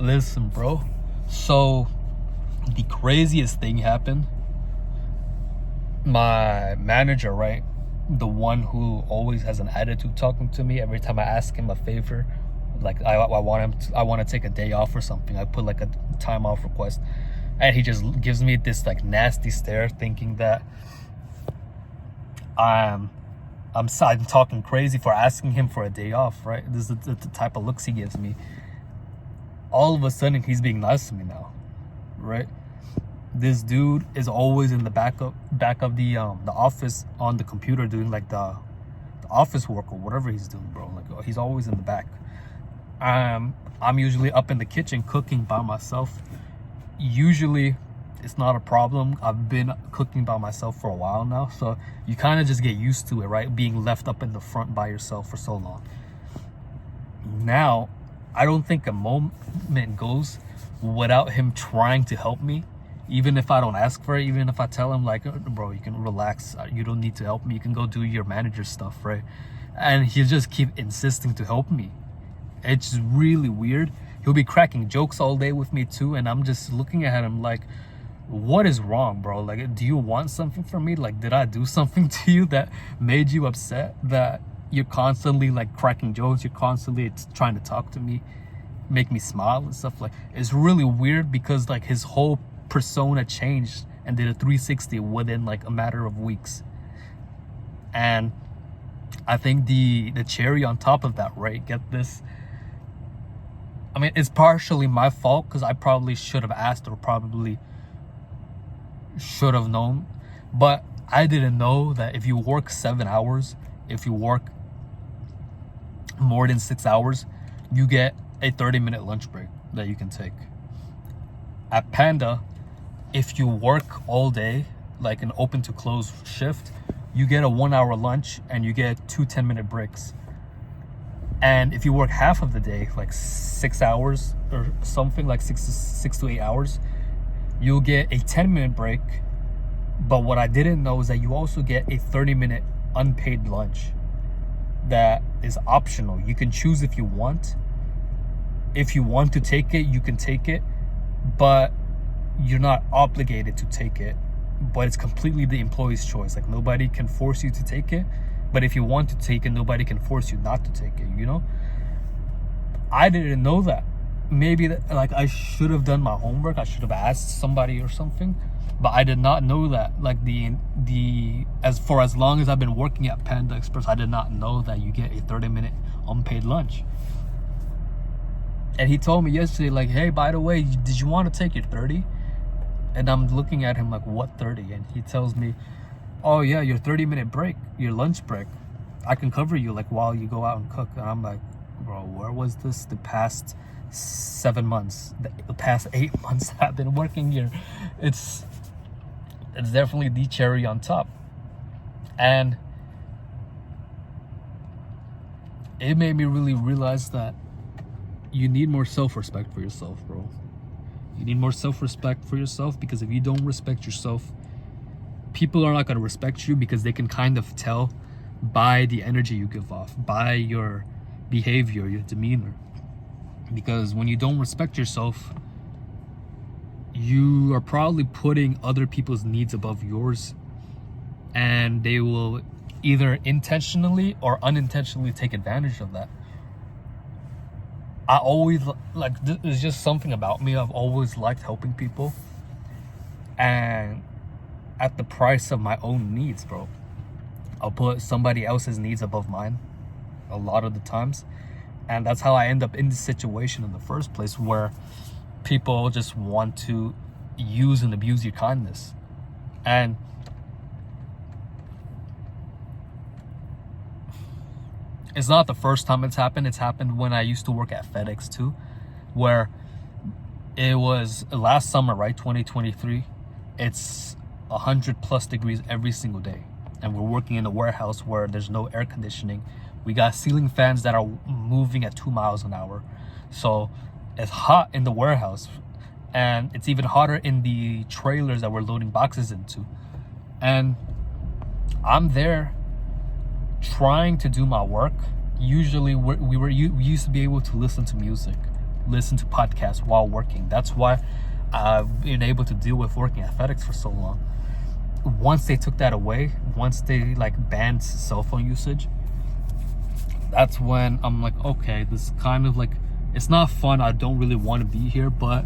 Listen, bro. So, the craziest thing happened. My manager, right? The one who always has an attitude talking to me every time I ask him a favor. Like, I want to take a day off or something. I put like a time off request. And he just gives me this like nasty stare, thinking that I'm talking crazy for asking him for a day off, right? This is the type of looks he gives me. All of a sudden, he's being nice to me now, right? This dude is always in the back of the office on the computer doing like the office work or whatever he's doing, bro. Like, he's always in the back. I'm usually up in the kitchen cooking by myself. Usually it's not a problem. I've been cooking by myself for a while now, so you kind of just get used to it, right? Being left up in the front by yourself for so long. Now, I don't think a moment goes without him trying to help me, even if I don't ask for it, even if I tell him like, bro, you can relax, you don't need to help me, you can go do your manager stuff, right? And he just keep insisting to help me. It's really weird. He'll be cracking jokes all day with me too, and I'm just looking at him like, what is wrong, bro? Like, do you want something from me? Like, did I do something to you that made you upset, that you're constantly like cracking jokes, you're constantly trying to talk to me, make me smile and stuff? Like, it's really weird because like his whole persona changed and did a 360 within like a matter of weeks. And I think the cherry on top of that, right? Get this. I mean, it's partially my fault because I probably should have asked or probably should have known. But I didn't know that if you work 7 hours, if you work more than 6 hours, you get a 30-minute lunch break that you can take. At Panda, if you work all day, like an open to close shift, you get a 1 hour lunch and you get 2 10-minute breaks. And if you work half of the day, like 6 hours or something, like six to 8 hours, you'll get a 10-minute break. But what I didn't know is that you also get a 30-minute unpaid lunch that is optional. You can choose if you want. If you want to take it, you can take it, but you're not obligated to take it. But it's completely the employee's choice. Like, nobody can force you to take it. But if you want to take it, nobody can force you not to take it, you know? I didn't know that. Maybe like I should have done my homework. I should have asked somebody or something. But I did not know that. Like as long as I've been working at Panda Express, I did not know that you get a 30-minute unpaid lunch. And he told me yesterday, like, hey, by the way, did you want to take your 30? And I'm looking at him like, what 30? And he tells me, oh yeah, your 30-minute break, your lunch break, I can cover you like while you go out and cook. And I'm like, bro, where was this the past 7 months, the past 8 months I've been working here? It's definitely the cherry on top. And it made me really realize that you need more self-respect for yourself, bro. You need more self-respect for yourself, because if you don't respect yourself, people are not going to respect you, because they can kind of tell by the energy you give off, by your behavior, your demeanor. Because when you don't respect yourself, you are probably putting other people's needs above yours, and they will either intentionally or unintentionally take advantage of that. I always, like, there's just something about me. I've always liked helping people, and at the price of my own needs, bro. I'll put somebody else's needs above mine a lot of the times. And that's how I end up in this situation in the first place, where people just want to use and abuse your kindness. And it's not the first time it's happened. It's happened when I used to work at FedEx too, where it was last summer, right? 2023. It's 100+ degrees every single day. And we're working in a warehouse where there's no air conditioning. We got ceiling fans that are moving at 2 miles an hour. So it's hot in the warehouse. And it's even hotter in the trailers that we're loading boxes into. And I'm there trying to do my work. Usually we used to be able to listen to music. listen to podcasts while working. That's why I've been able to deal with working at FedEx for so long. Once they took that away, once they like banned cell phone usage, that's when I'm like, okay, this kind of like, it's not fun. I don't really want to be here, but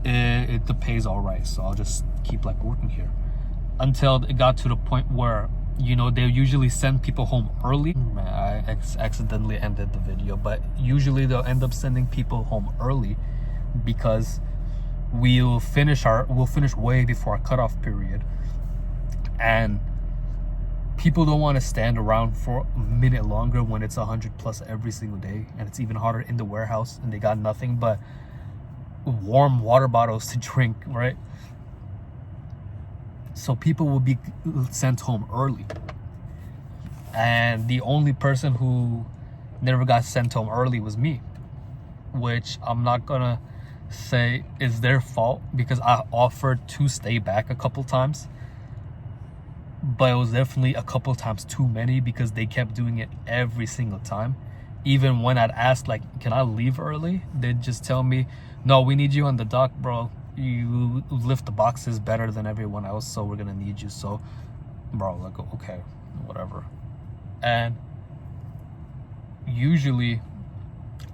the pay's all right, so I'll just keep like working here until it got to the point where, you know, they usually send people home early. Man, I accidentally ended the video, but usually they'll end up sending people home early because we'll finish way before our cutoff period, and people don't want to stand around for a minute longer when it's 100+ every single day, and it's even harder in the warehouse and they got nothing but warm water bottles to drink, right? So people will be sent home early, and the only person who never got sent home early was me, which I'm not gonna say is their fault because I offered to stay back a couple times, but it was definitely a couple times too many because they kept doing it every single time. Even when I'd ask like, can I leave early, they'd just tell me, no, we need you on the dock, bro. You lift the boxes better than everyone else, so we're gonna need you. So bro, like, okay, whatever. And usually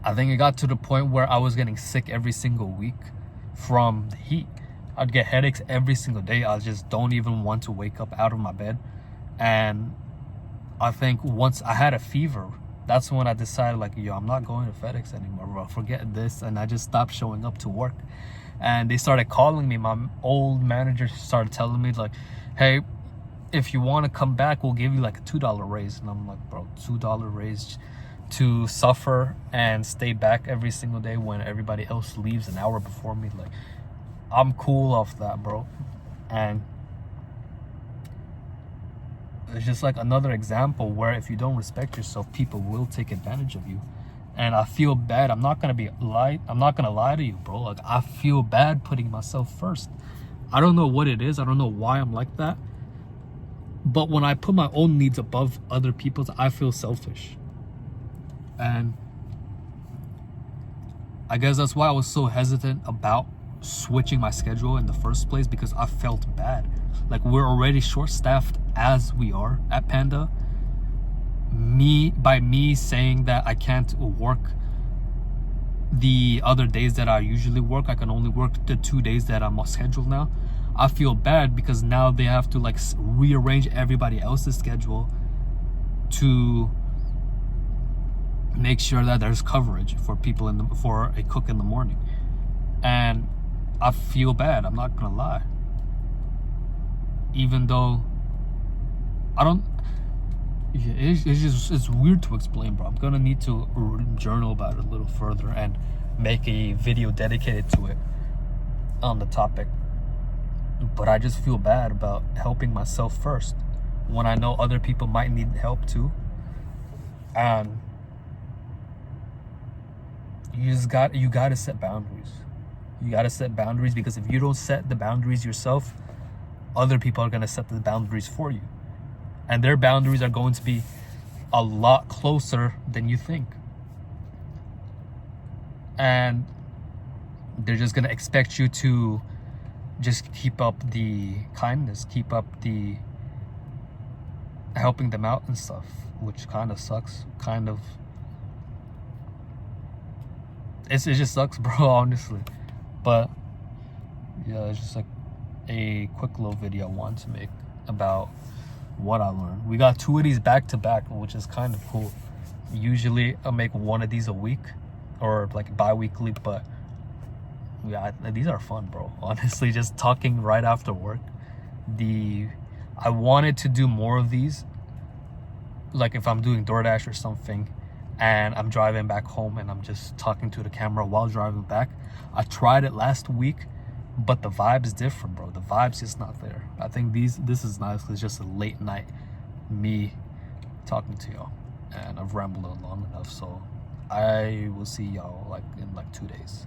I think it got to the point where I was getting sick every single week from the heat. I'd get headaches every single day. I just don't even want to wake up out of my bed. And I think once I had a fever, that's when I decided like, yo, I'm not going to FedEx anymore, bro. Forget this. And I just stopped showing up to work. And they started calling me. My old manager started telling me like, hey, if you want to come back, we'll give you like a $2 raise. And I'm like, bro, $2 raise to suffer and stay back every single day when everybody else leaves an hour before me? Like, I'm cool off that, bro. And it's just like another example where if you don't respect yourself, people will take advantage of you. And I feel bad. I'm not gonna lie to you, bro. Like, I feel bad putting myself first. I don't know what it is. I don't know why I'm like that. But when I put my own needs above other people's, I feel selfish. And I guess that's why I was so hesitant about switching my schedule in the first place, because I felt bad. Like, we're already short-staffed as we are at Panda. By me saying that I can't work the other days that I usually work, I can only work the 2 days that I'm on schedule now. I feel bad because now they have to like rearrange everybody else's schedule to make sure that there's coverage for people for a cook in the morning. And I feel bad, I'm not gonna lie. Even though it's weird to explain, bro. I'm gonna need to journal about it a little further and make a video dedicated to it on the topic. But I just feel bad about helping myself first when I know other people might need help too. And you gotta set boundaries. You gotta set boundaries, because if you don't set the boundaries yourself, other people are gonna set the boundaries for you. And their boundaries are going to be a lot closer than you think. And they're just gonna expect you to just keep up the kindness, keep up the helping them out and stuff, which kind of sucks. It just sucks, bro, honestly. But yeah, it's just like a quick little video I wanted to make about what I learned. We got 2 of these back to back, which is kind of cool. Usually I make 1 of these a week or like bi-weekly, but yeah, these are fun, bro. Honestly, just talking right after work. I wanted to do more of these, like if I'm doing DoorDash or something and I'm driving back home and I'm just talking to the camera while driving back. I tried it last week, but the vibe is different, bro. The vibe's just not there. I think this is nice. It's just a late night me talking to y'all, and I've rambled on long enough, so I will see y'all like in like 2 days.